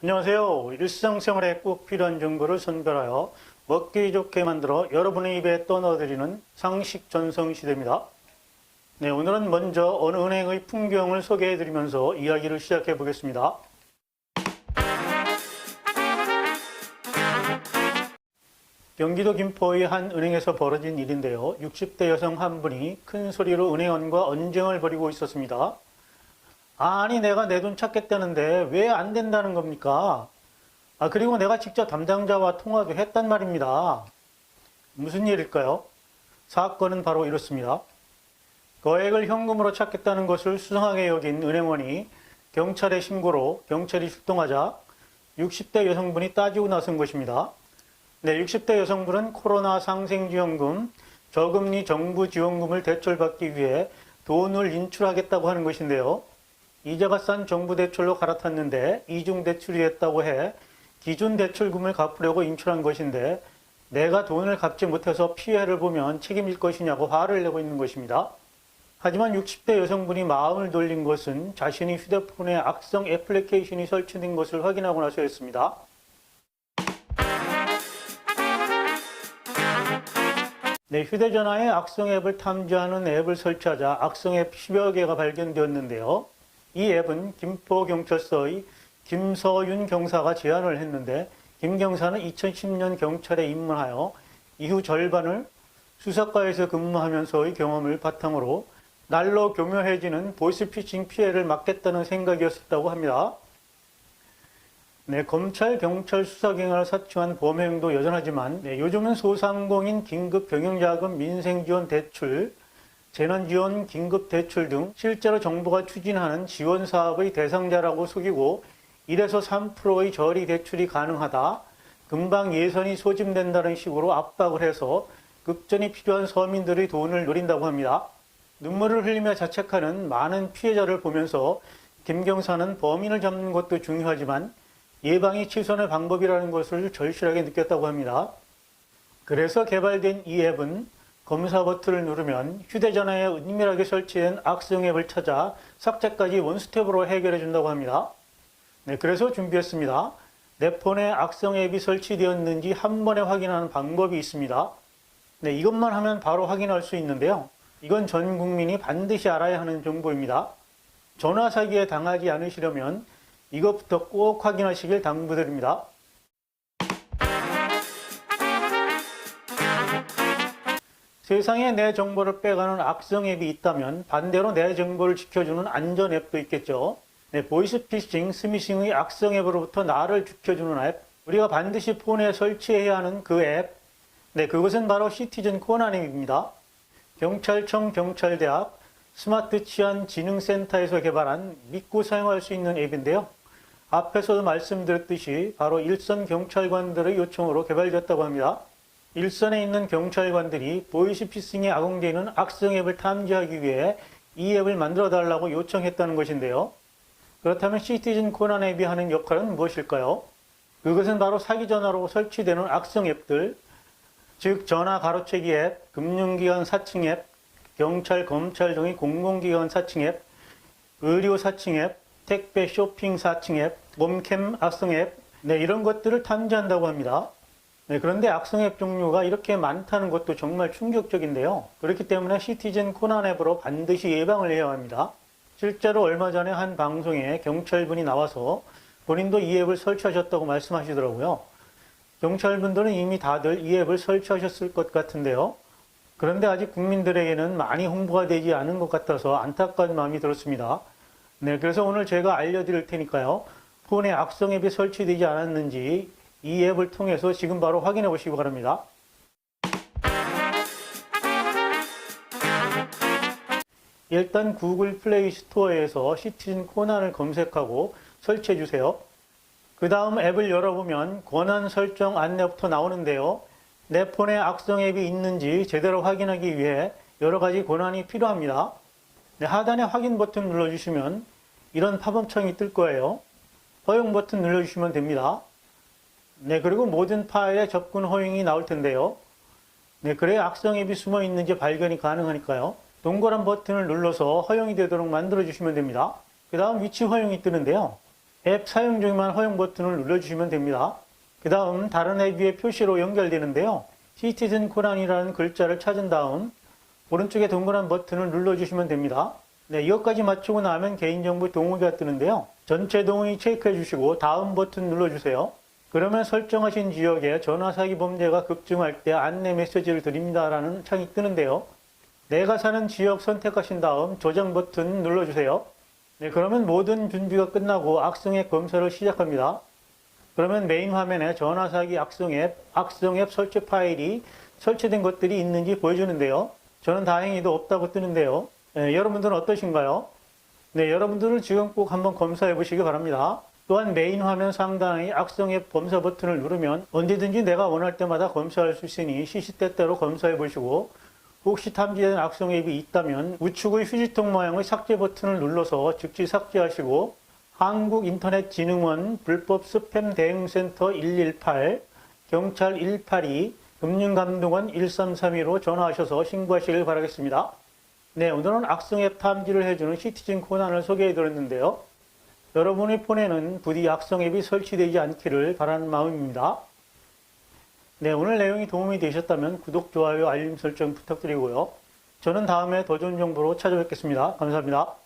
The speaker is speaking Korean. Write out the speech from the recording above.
안녕하세요. 일상생활에 꼭 필요한 정보를 선별하여 먹기 좋게 만들어 여러분의 입에 떠넣어드리는 상식 전성 시대입니다. 네, 오늘은 먼저 어느 은행의 풍경을 소개해드리면서 이야기를 시작해 보겠습니다. 경기도 김포의 한 은행에서 벌어진 일인데요. 60대 여성 한 분이 큰 소리로 은행원과 언쟁을 벌이고 있었습니다. 아니, 내가 내 돈 찾겠다는데 왜 안 된다는 겁니까? 그리고 내가 직접 담당자와 통화도 했단 말입니다. 무슨 일일까요? 사건은 바로 이렇습니다. 거액을 현금으로 찾겠다는 것을 수상하게 여긴 은행원이 경찰에 신고로 경찰이 출동하자 60대 여성분이 따지고 나선 것입니다. 네, 60대 여성분은 코로나 상생지원금, 저금리 정부 지원금을 대출받기 위해 돈을 인출하겠다고 하는 것인데요. 이자가 싼 정부 대출로 갈아탔는데 이중 대출이었다고 해 기준 대출금을 갚으려고 인출한 것인데 내가 돈을 갚지 못해서 피해를 보면 책임질 것이냐고 화를 내고 있는 것입니다. 하지만 60대 여성분이 마음을 돌린 것은 자신이 휴대폰에 악성 애플리케이션이 설치된 것을 확인하고 나서였습니다. 네, 휴대전화에 악성 앱을 탐지하는 앱을 설치하자 악성 앱 10여 개가 발견되었는데요. 이 앱은 김포경찰서의 김서윤 경사가 제안을 했는데 김 경사는 2010년 경찰에 입문하여 이후 절반을 수사과에서 근무하면서의 경험을 바탕으로 날로 교묘해지는 보이스피싱 피해를 막겠다는 생각이었다고 합니다. 네, 검찰, 경찰 수사 경향을 사칭한 범행도 여전하지만 요즘은 소상공인 긴급 경영자금 민생지원 대출, 재난지원 긴급대출 등 실제로 정부가 추진하는 지원사업의 대상자라고 속이고 1에서 3%의 저리 대출이 가능하다, 금방 예산이 소진된다는 식으로 압박을 해서 급전이 필요한 서민들의 돈을 노린다고 합니다. 눈물을 흘리며 자책하는 많은 피해자를 보면서 김 경사는 범인을 잡는 것도 중요하지만 예방이 최선의 방법이라는 것을 절실하게 느꼈다고 합니다. 그래서 개발된 이 앱은 검사 버튼을 누르면 휴대전화에 은밀하게 설치된 악성 앱을 찾아 삭제까지 원스텝으로 해결해 준다고 합니다. 네, 그래서 준비했습니다. 내 폰에 악성 앱이 설치되었는지 한 번에 확인하는 방법이 있습니다. 네, 이것만 하면 바로 확인할 수 있는데요. 이건 전 국민이 반드시 알아야 하는 정보입니다. 전화 사기에 당하지 않으시려면 이것부터 꼭 확인하시길 당부드립니다. 세상에 내 정보를 빼가는 악성 앱이 있다면 반대로 내 정보를 지켜주는 안전 앱도 있겠죠. 네, 보이스피싱, 스미싱의 악성 앱으로부터 나를 지켜주는 앱, 우리가 반드시 폰에 설치해야 하는 그 앱, 네, 그것은 바로 시티즌 코난 앱입니다. 경찰청, 경찰대학, 스마트 치안 진흥센터에서 개발한 믿고 사용할 수 있는 앱인데요. 앞에서도 말씀드렸듯이 바로 일선 경찰관들의 요청으로 개발되었다고 합니다. 일선에 있는 경찰관들이 보이스피싱에 악용되는 악성 앱을 탐지하기 위해 이 앱을 만들어 달라고 요청했다는 것인데요. 그렇다면 시티즌 코난 앱이 하는 역할은 무엇일까요? 그것은 바로 사기 전화로 설치되는 악성 앱들, 즉 전화 가로채기 앱, 금융기관 사칭 앱, 경찰, 검찰 등의 공공기관 사칭 앱, 의료 사칭 앱, 택배 쇼핑 사칭 앱, 몸캠 악성 앱, 네, 이런 것들을 탐지한다고 합니다. 네, 그런데 악성 앱 종류가 이렇게 많다는 것도 정말 충격적인데요. 그렇기 때문에 시티즌 코난 앱으로 반드시 예방을 해야 합니다. 실제로 얼마 전에 한 방송에 경찰분이 나와서 본인도 이 앱을 설치하셨다고 말씀하시더라고요. 경찰분들은 이미 다들 이 앱을 설치하셨을 것 같은데요. 그런데 아직 국민들에게는 많이 홍보가 되지 않은 것 같아서 안타까운 마음이 들었습니다. 네, 그래서 오늘 제가 알려드릴 테니까요. 폰에 악성 앱이 설치되지 않았는지 이 앱을 통해서 지금 바로 확인해 보시기 바랍니다. 일단 구글 플레이 스토어에서 시티즌 코난을 검색하고 설치해 주세요. 그 다음 앱을 열어보면 권한 설정 안내부터 나오는데요. 내 폰에 악성 앱이 있는지 제대로 확인하기 위해 여러 가지 권한이 필요합니다. 네, 하단에 확인 버튼 눌러주시면 이런 팝업창이 뜰 거예요. 허용 버튼 눌러주시면 됩니다. 네, 그리고 모든 파일에 접근 허용이 나올 텐데요. 네, 그래야 악성 앱이 숨어 있는지 발견이 가능하니까요. 동그란 버튼을 눌러서 허용이 되도록 만들어 주시면 됩니다. 그 다음 위치 허용이 뜨는데요. 앱 사용 중에만 허용 버튼을 눌러주시면 됩니다. 그 다음 다른 앱 위에 표시로 연결되는데요. 시티즌 코난이라는 글자를 찾은 다음 오른쪽에 동그란 버튼을 눌러주시면 됩니다. 네, 이것까지 마치고 나면 개인정보 동의가 뜨는데요. 전체 동의 체크해 주시고 다음 버튼 눌러주세요. 그러면 설정하신 지역에 전화 사기 범죄가 급증할 때 안내 메시지를 드립니다라는 창이 뜨는데요. 내가 사는 지역 선택하신 다음 저장 버튼 눌러주세요. 네, 그러면 모든 준비가 끝나고 악성 앱 검사를 시작합니다. 그러면 메인 화면에 전화 사기 악성 앱 설치 파일이 설치된 것들이 있는지 보여주는데요. 저는 다행히도 없다고 뜨는데요. 네, 여러분들은 어떠신가요? 네, 여러분들은 지금 꼭 한번 검사해 보시기 바랍니다. 또한 메인 화면 상단의 악성 앱 검사 버튼을 누르면 언제든지 내가 원할 때마다 검사할 수 있으니 시시때때로 검사해 보시고 혹시 탐지된 악성 앱이 있다면 우측의 휴지통 모양의 삭제 버튼을 눌러서 즉시 삭제하시고 한국인터넷진흥원 불법 스팸 대응센터 118, 경찰 182, 금융감독원 1332로 전화하셔서 신고하시길 바라겠습니다. 네, 오늘은 악성 앱 탐지를 해주는 시티즌 코난을 소개해드렸는데요. 여러분의 폰에는 부디 악성 앱이 설치되지 않기를 바라는 마음입니다. 네, 오늘 내용이 도움이 되셨다면 구독, 좋아요, 알림 설정 부탁드리고요. 저는 다음에 더 좋은 정보로 찾아뵙겠습니다. 감사합니다.